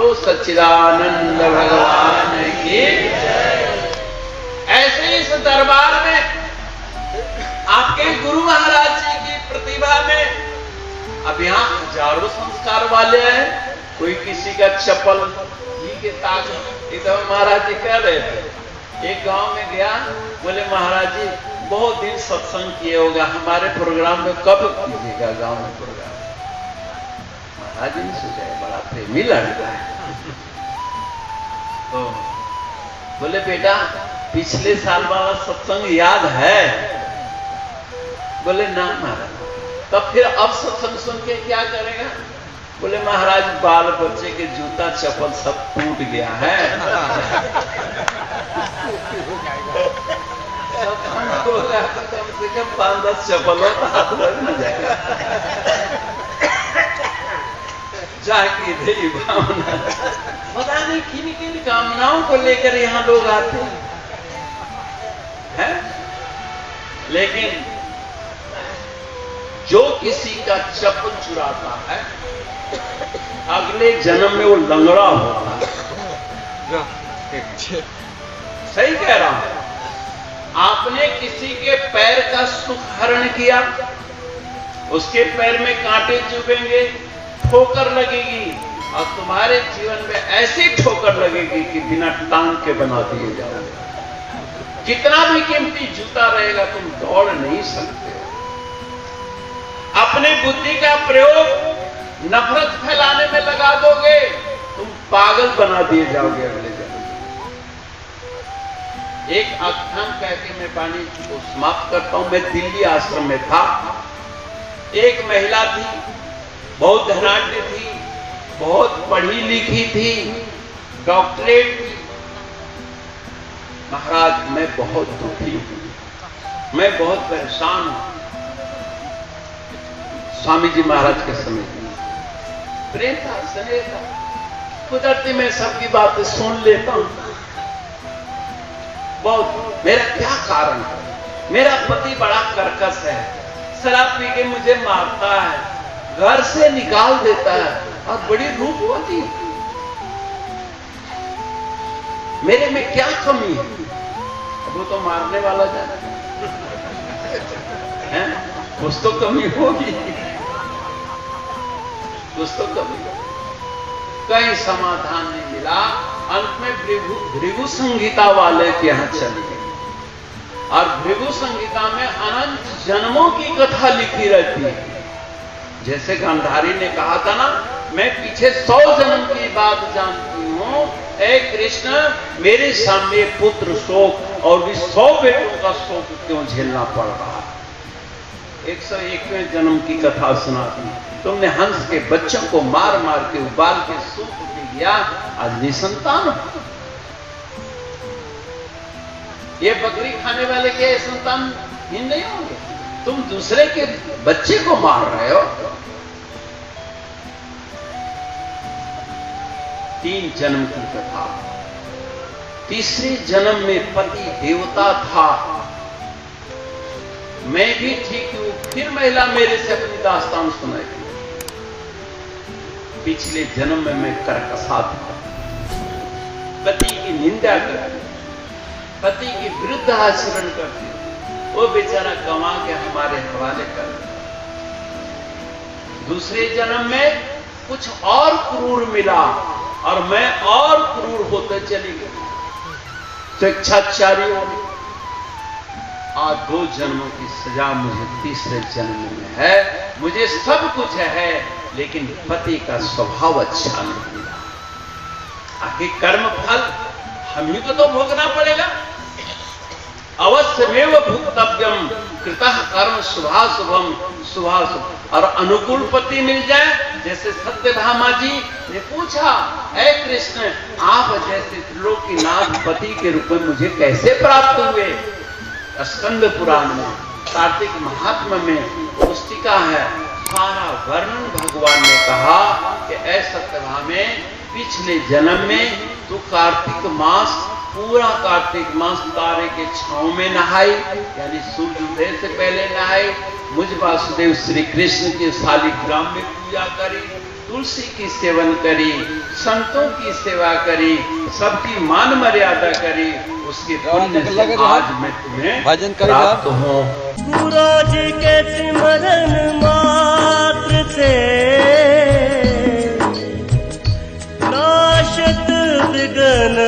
बोलो सच्चिदानंद भगवान की। ऐसे इस दरबार में आपके गुरु महाराज जी की प्रतिभा में अब यहाँ हजारों संस्कार वाले हैं। कोई किसी का चप्पल जी के ताक एकदम महाराज जी कह रहे थे। एक गांव में गया, बोले महाराज जी बहुत दिन सत्संग किए होगा, हमारे प्रोग्राम में कब कीजिएगा गांव में प्रोग्राम। महाराज जी ने सोचा बड़ा प्रेमी लड़का है, तो बोले बेटा पिछले साल वाला सत्संग याद है? बोले ना महाराज। तब फिर अब सत्संग सुन के क्या करेगा? बोले महाराज बाल बच्चे के जूता चप्पल सब टूट गया है, होगा तो कम से कम 5-10 चप्पल हो जाएगा। जाके देवी भावना पता नहीं किन किन कामनाओं को लेकर यहाँ लोग आते हैं। लेकिन जो किसी का चप्पल चुराता है अगले जन्म में वो लंगड़ा होता है। सही कह रहा हूं। आपने किसी के पैर का सुख हरण किया, उसके पैर में कांटे चुभेंगे, ठोकर लगेगी, और तुम्हारे जीवन में ऐसी ठोकर लगेगी कि बिना टांग के बना दिए जाओगे। कितना भी कीमती जूता रहेगा तुम दौड़ नहीं सकते हो। अपने बुद्धि का प्रयोग नफरत फैलाने में लगा दोगे, तुम पागल बना दिए जाओगे अगले जन्म। एक आख्यान कह के मैं वाणी को समाप्त करता हूं। मैं दिल्ली आश्रम में था। एक महिला थी, बहुत धनाढ्य थी, बहुत पढ़ी लिखी थी, डॉक्टरेट थी। महाराज मैं बहुत दुखी हूं, मैं बहुत परेशान हूं। स्वामी जी महाराज के समय प्रेम था, स्नेह था, कुदरती मैं सबकी बातें सुन लेता हूं। बहुत मेरा क्या कारण है? मेरा पति बड़ा कर्कश है, शराब पी के मुझे मारता है, घर से निकाल देता है, और बड़ी रूपवती है। मेरे में क्या कमी है? वो तो मारने वाला जाना है, कुछ तो कमी होगी, कुछ तो कमी होगी। कहीं समाधान नहीं मिला। अंत में भृगु संहिता वाले के यहां चली गई, और भृगु संहिता में अनंत जन्मों की कथा लिखी रहती है। जैसे गांधारी ने कहा था ना, मैं पीछे 100 जन्म की बात जानती हूं। ऐ कृष्ण मेरे सामने पुत्र शोक और भी 100 बेटों का शोक क्यों झेलना पड़ रहा? 101वें जन्म की कथा सुनाती। तुमने हंस के बच्चों को मार मार के उबाल के सूख पी गया, आज निसंतान हो। ये बकरी खाने वाले के संतान ही नहीं होंगे, तुम दूसरे के बच्चे को मार रहे हो। 3 जन्म की कथा। तीसरे जन्म में पति देवता था, मैं भी ठीक हूं। फिर महिला मेरे से अपनी दास्तान सुनाएगी। पिछले जन्म में मैं कर्कशा था, पति की निंदा करती, पति के विरुद्ध आचरण करती, वो बेचारा गंवा के हमारे हवाले कर दिया। दूसरे जन्म में कुछ और क्रूर मिला, और मैं और क्रूर होते चली गई, स्वेच्छाचारी हो गई। आज 2 जन्मों की सजा मुझे तीसरे जन्म में है। मुझे सब कुछ है, लेकिन पति का स्वभाव अच्छा नहीं मिला। आखिर कर्म फल हम ही को तो भोगना पड़ेगा। अवश्यमेव भुक्तव्यम कृतः कर्म शुभाशुभम शुभाशुभ। और अनुकूल पति मिल जाए, जैसे सत्यभामा जी ने पूछा, ऐ कृष्ण आप जैसे त्रिलोकीनाथ पति के रूप में मुझे कैसे प्राप्त हुए? स्कंद पुराण में, कार्तिक महात्मा में पुस्तिका है, सारा वर्णन भगवान ने कहा कि ऐ सत्यभामे पिछले जन्म में तू कार्तिक मास, पूरा कार्तिक मास तारे के छांव में नहाई, यानी सूर्योदय से पहले नहाई, मुझ वासुदेव श्री कृष्ण के शालिग्राम में पूजा करी, तुलसी की सेवन करी, संतों की सेवा करी, सबकी मान मर्यादा करी, उसके पुण्य से आज मैं तुम्हें भजन प्राप्त हूँ। गुरु जी के सिमरन मात्र से नाशत विघ्न